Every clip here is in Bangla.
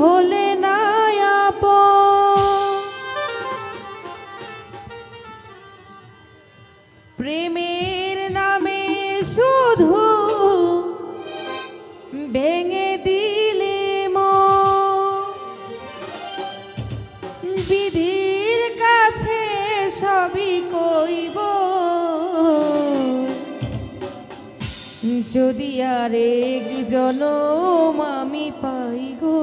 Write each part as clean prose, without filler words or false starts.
হলে না আপন, প্রেমের নামে শুধু ভেঙে দিলে মন, বিধির কাছে সবই কইব যদি আরেক জনম আমি পাই গো,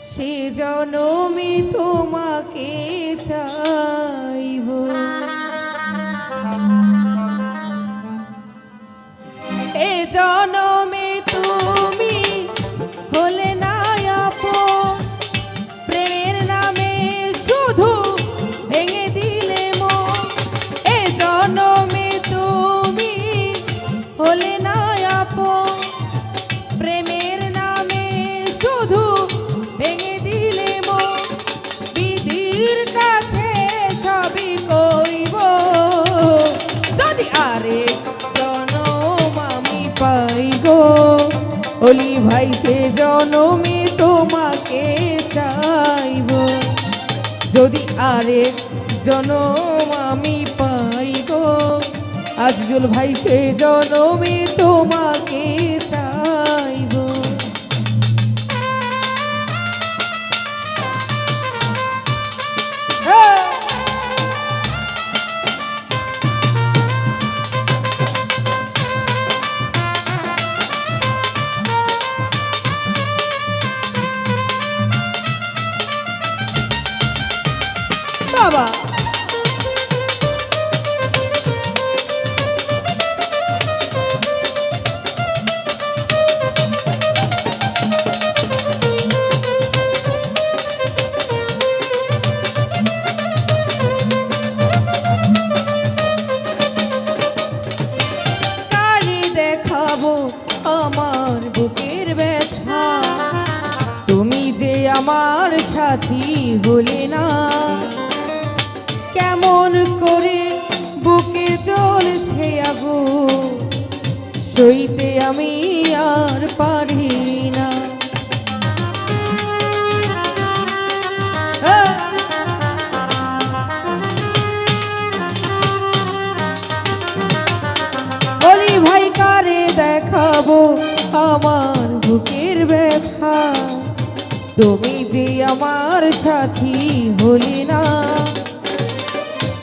সে জনমে তোমাকে চাইব। এ জনমে তুমি হলে না আপন, প্রেমের নামে শুধু ভেঙে দিলে মন, এ জনমে তুমি হলে না আপন, প্রেমের নামে শুধু ভেঙে দিলে মন, বিধির কাছে সবই কইব যদি আরেক জনম আমি পাই গো, ওলি ভাই সে জনমে তোমাকে চাইব যদি আরেক জনম আমি পাই গো, আজজুল ভাই সে জনমে তোমাকে চাইব। বাবা কারে দেখাবো আমার বুকের ব্যথা, তুমি যে আমার সাথী হলে না, কেমন করে বুকে জ্বলছে আগুন, সইতে আমি আর পারি না। ওলি ভাই কারে দেখাবো আমার বুকের ব্যথা, তুমি যে আমার সাথী হলে না,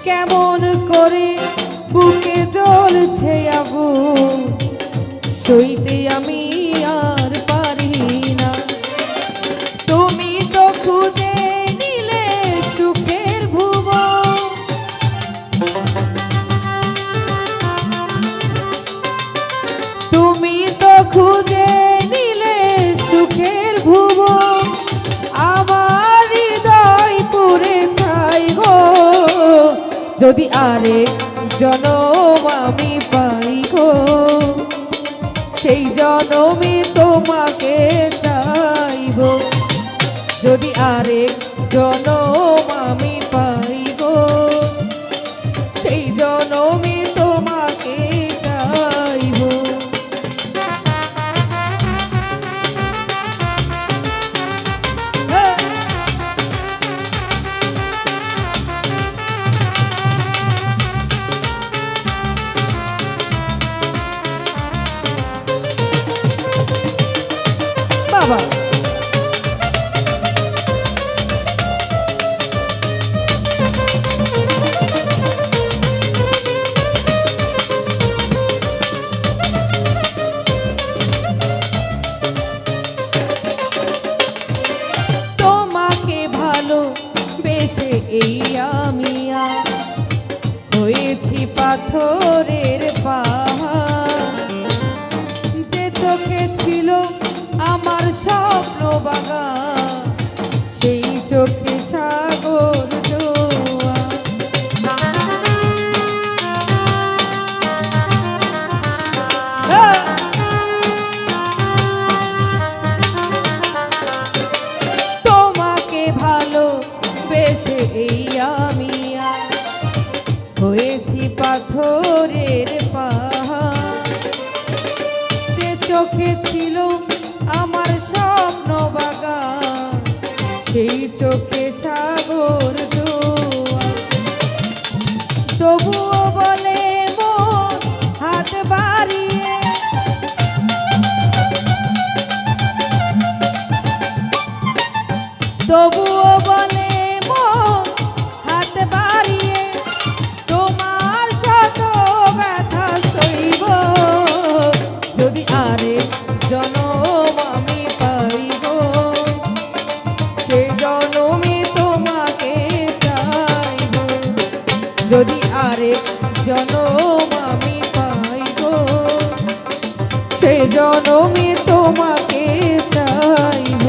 কেমন করে বুকে জ্বলছে আগুন, সইতে আমি আর পারি না। তুমি তো খুঁজে নিলে সুখের ভুবন, তুমি তো খুঁজে নিলে সুখের ভুবন, আমার হৃদয় পুড়ে ছাই গো যদি আরেক জনম আমি পাই গো, সেই জনমে তোমাকে চাইব যদি আরেক জনম আমি পাই গো, সেই জনমে তোমাকে চাইব। বাবা তোমাকে ভালো বেশে এই আমি হয়েছি পাথরের পাহাড়, যে চোখে ছিল আমার স্বপ্ন বাগান, সেই চোখে সাগর জোয়ার। তোমাকে ভালো বেশে এই আমি হয়েছি পাথরের পা তবুও বলে মন হাত বাড়িয়ে তোমার শত ব্যথা সইব যদি আরেক জনম আমি পাইব সে জনমে তোমাকে চাইব যদি আরেক জনম আমি পাইব সে জনমে তোমাকে চাইব।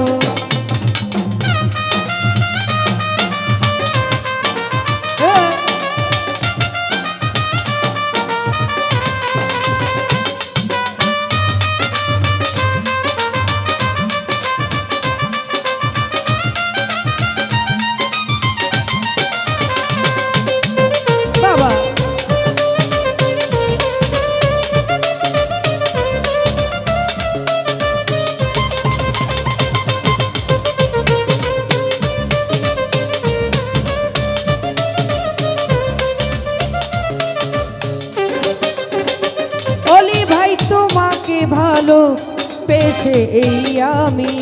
বাবা অলি ভাই তোমাকে ভালো পেশে এই আমি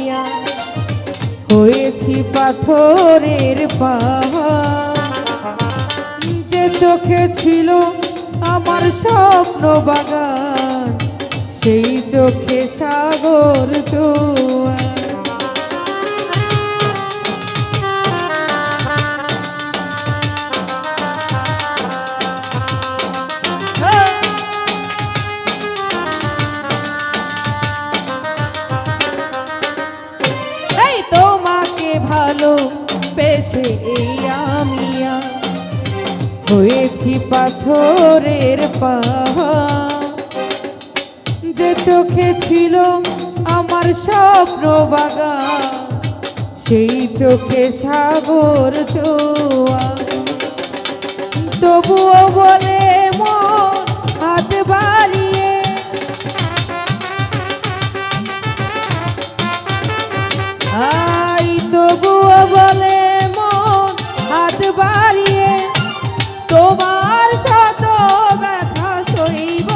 হয়েছি পাথরের পাহাড় যে চোখে ছিল আমার স্বপ্ন বাগান সেই চোখে সাগর জোয়ার ভালো পেশে এই আমি হয়েছি পাথরের পাহাড় যে চোখে ছিল আমার স্বপ্ন বাগান সেই চোখে সাগর জোয়ার তবুও বলে মন হাত বাড়িয়ে তবুও বলে মন হাত বাড়িয়ে তোমার শত ব্যথা সইব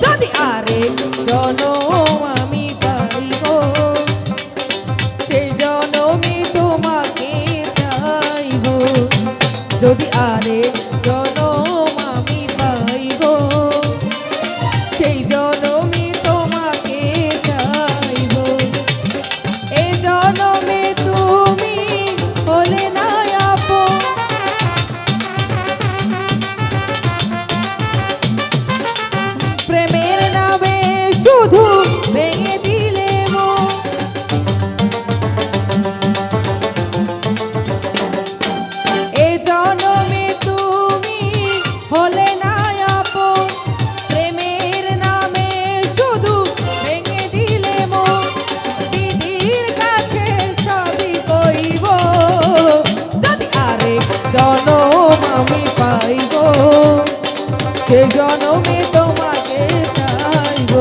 যদি আরেক জনম আমি পাইব সেই জনমে তোমাকে চাইব যদি আরেক জনম আমি পাইব সেই জনমে তোমাকে চাইব এ জনমে তুমি হলে না আপন প্রেমের নামে শুধু ভেঙে দিলে মন এ জনমে তুমি হলে না আপন প্রেমের নামে শুধু ভেঙে দিলে মন দিদির কাছে সবই কইব যদি আরেক জনম আমি পাইব সে জনমে তোমাকে চাইব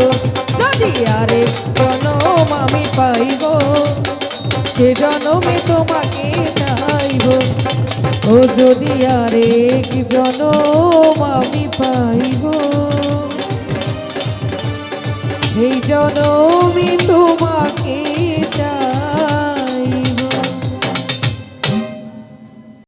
যদি আরেক জনম আমি পাইব সে জনমে তোমাকে চাইব ও যদি আরেক জনম আমি পাইব সেই জনমে